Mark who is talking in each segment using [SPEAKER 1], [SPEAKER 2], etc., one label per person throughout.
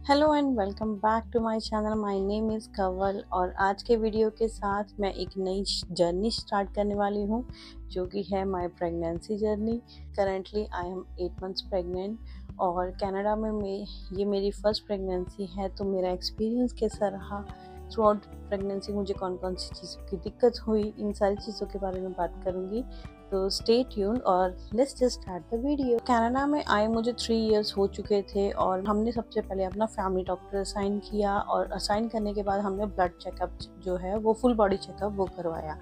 [SPEAKER 1] Hello and welcome back to my channel. My name is Kanwal और आज के video के साथ मैं एक नई जर्नी स्टार्ट करने वाली हूँ जो कि है my pregnancy journey. Currently I am 8 months pregnant और कनाडा में ये मेरी फर्स्ट प्रेगनेंसी है। तो मेरा एक्सपीरियंस कैसा रहा थ्रू आउट प्रेगनेंसी, मुझे कौन कौन सी चीज़ों की दिक्कत हुई, इन सारी चीज़ों के बारे में बात करूँगी। तो स्टे ट्यून्ड और let's just start the video. Canada में आए मुझे 3 इयर्स हो चुके थे और हमने सबसे पहले अपना फैमिली डॉक्टर असाइन किया और असाइन करने के बाद हमने ब्लड चेकअप जो है वो फुल बॉडी चेकअप वो करवाया।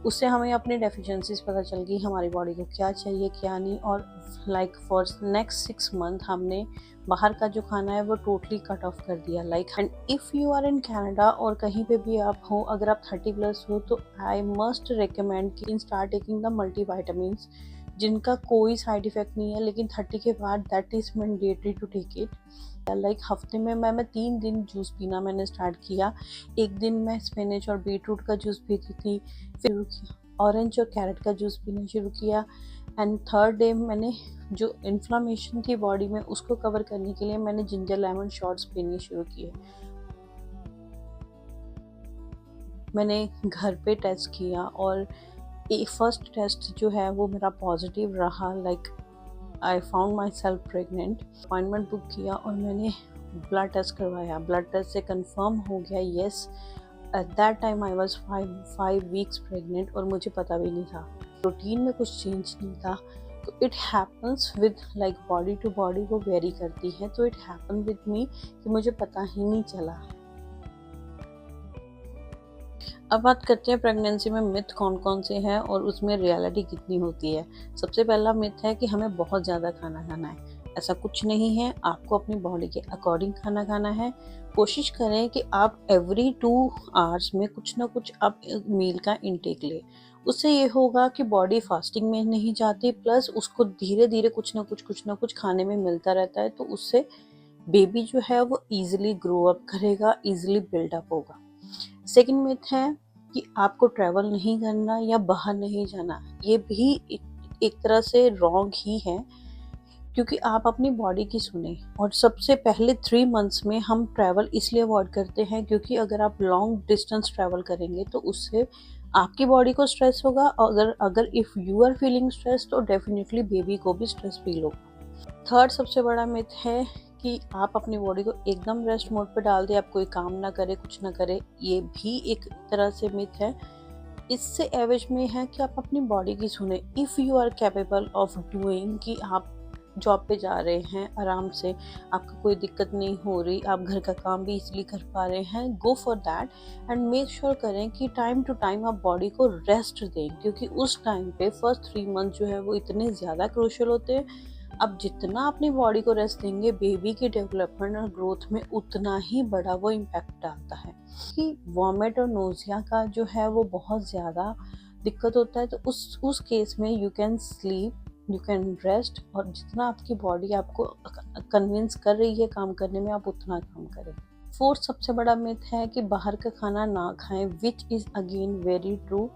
[SPEAKER 1] उससे हमें अपनी डेफिशिएंसीज पता चल गई, हमारी बॉडी को क्या चाहिए क्या नहीं। और लाइक फॉर नेक्स्ट 6 मंथ हमने बाहर का जो खाना है वो टोटली कट ऑफ कर दिया। Like and if you are in Canada और कहीं पे भी आप हो, अगर आप 30+ हो तो आई मस्ट रिकमेंड कि in start taking the multivitamins जिनका कोई साइड इफेक्ट नहीं है, लेकिन 30 के बाद that is mandatory to take it. Like हफ्ते में मैं 3 दिन जूस पीना मैंने स्टार्ट किया। एक दिन मैं स्पिनच और बीटरूट का जूस पीती थी, फिर ऑरेंज और कैरेट का जूस पीना शुरू किया। एंड थर्ड डे मैंने जो इन्फ्लामेशन थी बॉडी में उसको कवर करने के लिए मैंने जिंजर लेमन शॉट्स पीने शुरू किए। मैंने घर पे टेस्ट किया और फर्स्ट टेस्ट जो है वो मेरा पॉजिटिव रहा। Like I found my self pregnant. Appointment book किया और मैंने ब्लड टेस्ट करवाया। ब्लड टेस्ट से कंफर्म हो गया yes, at that time I was 5 weeks pregnant और मुझे पता भी नहीं था। रूटीन में कुछ चेंज नहीं था। तो it happens with like body to body वो वेरी करती है। तो इट हैपन विद मी कि मुझे पता ही नहीं चला। अब बात करते हैं प्रेगनेंसी में मिथ कौन कौन से हैं और उसमें रियलिटी कितनी होती है। सबसे पहला मिथ है कि हमें बहुत ज़्यादा खाना खाना है। ऐसा कुछ नहीं है, आपको अपनी बॉडी के अकॉर्डिंग खाना खाना है। कोशिश करें कि आप एवरी 2 आवर्स में कुछ ना कुछ आप मील का इंटेक लें। उससे ये होगा कि बॉडी फास्टिंग में नहीं जाती, प्लस उसको धीरे धीरे कुछ ना कुछ खाने में मिलता रहता है। तो उससे बेबी जो है वो ईजिली ग्रो अप करेगा, ईजिली बिल्डअप होगा। सेकंड मिथ है कि आपको ट्रैवल नहीं करना या बाहर नहीं जाना। ये भी एक तरह से रॉन्ग ही है, क्योंकि आप अपनी बॉडी की सुने। और सबसे पहले 3 मंथ्स में हम ट्रैवल इसलिए अवॉइड करते हैं क्योंकि अगर आप लॉन्ग डिस्टेंस ट्रैवल करेंगे तो उससे आपकी बॉडी को स्ट्रेस होगा। अगर अगर if you are feeling stress तो डेफिनेटली बेबी को भी स्ट्रेस फील होगा। थर्ड सबसे बड़ा मिथ है कि आप अपनी बॉडी को एकदम रेस्ट मोड पे डाल दें, आप कोई काम ना करें, कुछ ना करें। ये भी एक तरह से मिथ है। इससे एवज में है कि आप अपनी बॉडी की सुने। If you are capable of doing, कि आप जॉब पे जा रहे हैं आराम से, आपको कोई दिक्कत नहीं हो रही, आप घर का काम भी इजीली कर पा रहे हैं, go for that. And make sure करें कि टाइम टू टाइम आप बॉडी को रेस्ट दें, क्योंकि उस टाइम पे फर्स्ट 3 मंथ जो है वो इतने ज़्यादा क्रूशियल होते हैं। आप जितना अपनी बॉडी को रेस्ट देंगे, बेबी की डेवलपमेंट और ग्रोथ में उतना ही बड़ा वो इम्पैक्ट डालता है। कि वॉमिट और नोजिया का जो है वो बहुत ज़्यादा दिक्कत होता है, तो उस केस में you can sleep, you can rest, और जितना आपकी बॉडी आपको कन्विंस कर रही है काम करने में, आप उतना काम करें। फोर्थ सबसे बड़ा मिथ है कि बाहर का खाना ना खाएं, which is again very true.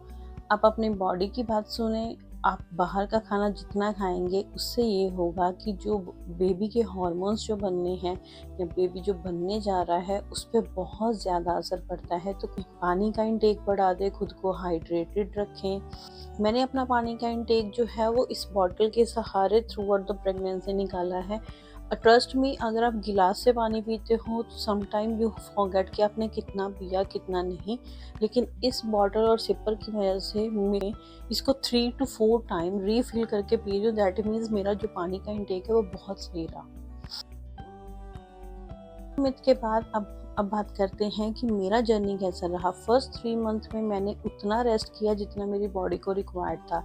[SPEAKER 1] आप अपनी बॉडी की बात सुने। आप बाहर का खाना जितना खाएंगे उससे ये होगा कि जो बेबी के हार्मोन्स जो बनने हैं या बेबी जो बनने जा रहा है उस पर बहुत ज़्यादा असर पड़ता है। तो पानी का इंटेक बढ़ा दे, खुद को हाइड्रेटेड रखें। मैंने अपना पानी का इंटेक जो है वो इस बॉटल के सहारे थ्रू आउट द प्रेगनेंसी निकाला है। ट्रस्ट मी, अगर आप गिलास से पानी पीते हो तो समटाइम यू फॉरगेट कि आपने कितना पिया कितना नहीं। लेकिन इस बॉटल और सिपर की वजह से मैं इसको 3 to 4 टाइम रीफिल करके पी रही हूँ। दैट मीन्स मेरा जो पानी का इंटेक है वो बहुत सही रहा। मिथ के बाद अब बात करते हैं कि मेरा जर्नी कैसा रहा। फर्स्ट 3 मंथ में मैंने उतना रेस्ट किया जितना मेरी बॉडी को रिक्वायर्ड था।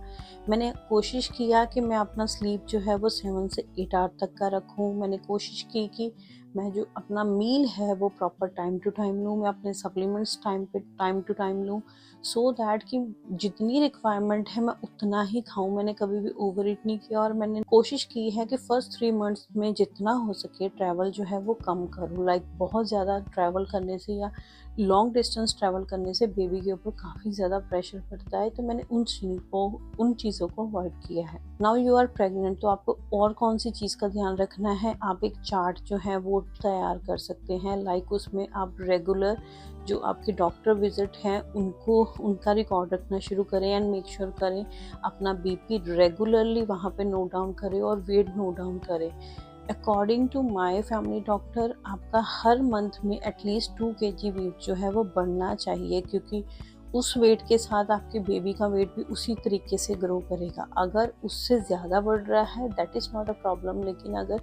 [SPEAKER 1] मैंने कोशिश किया कि मैं अपना स्लीप जो है वो 7 से 8 आवर तक का रखूं। मैंने कोशिश की कि मैं जो अपना मील है वो प्रॉपर टाइम टू टाइम लूँ, मैं अपने सप्लीमेंट्स टाइम टू टाइम लूँ, सो दैट कि जितनी रिक्वायरमेंट है मैं उतना ही खाऊं। मैंने कभी भी ओवर ईट नहीं किया और मैंने कोशिश की है कि फर्स्ट 3 मंथ्स में जितना हो सके ट्रैवल जो है वो कम करूँ। लाइक बहुत ज़्यादा ट्रैवल करने से या लॉन्ग डिस्टेंस ट्रैवल करने से बेबी के ऊपर काफ़ी ज़्यादा प्रेशर पड़ता है, तो मैंने उन चीज़ों को अवॉइड किया है। नाउ यू आर प्रेग्नेंट, तो आपको और कौन सी चीज़ का ध्यान रखना है, आप एक चार्ट जो है वो तैयार कर सकते हैं। लाइक उसमें आप रेगुलर जो आपके डॉक्टर विजिट हैं उनका रिकॉर्ड रखना शुरू करें एंड मेक श्योर करें अपना बीपी रेगुलरली वहाँ पे नोट डाउन करें और वेट नोट डाउन करें। According to my family doctor, आपका हर मंथ में एटलीस्ट 2 kg वेट जो है वो बढ़ना चाहिए, क्योंकि उस वेट के साथ आपके बेबी का वेट भी उसी तरीके से ग्रो करेगा। अगर उससे ज़्यादा बढ़ रहा है that is not a problem, लेकिन अगर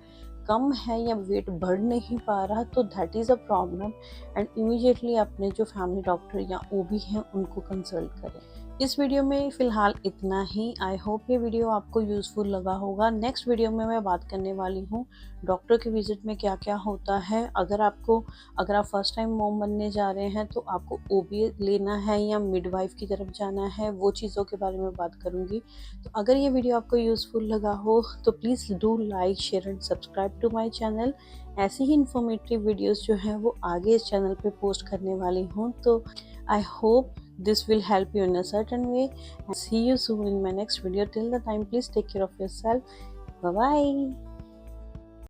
[SPEAKER 1] कम है या वेट बढ़ नहीं पा रहा तो that is a problem, and immediately अपने जो फैमिली डॉक्टर या ओबी हैं उनको कंसल्ट करें। इस वीडियो में फ़िलहाल इतना ही। आई होप ये वीडियो आपको यूज़फुल लगा होगा। नेक्स्ट वीडियो में मैं बात करने वाली हूँ डॉक्टर के विज़िट में क्या-क्या होता है। अगर आप फर्स्ट टाइम मॉम बनने जा रहे हैं तो आपको ओबी लेना है या मिडवाइफ की तरफ जाना है, वो चीज़ों के बारे में बात करूँगी। तो अगर ये वीडियो आपको यूज़फुल लगा हो तो please do like, share and subscribe to my channel. ऐसी ही इन्फॉर्मेटिव वीडियोज़ जो हैं वो आगे इस चैनल पे पोस्ट करने वाली हूँ। तो I hope this will help you in a certain way, and see you soon in my next video. Till the time, please take care of yourself. Bye bye.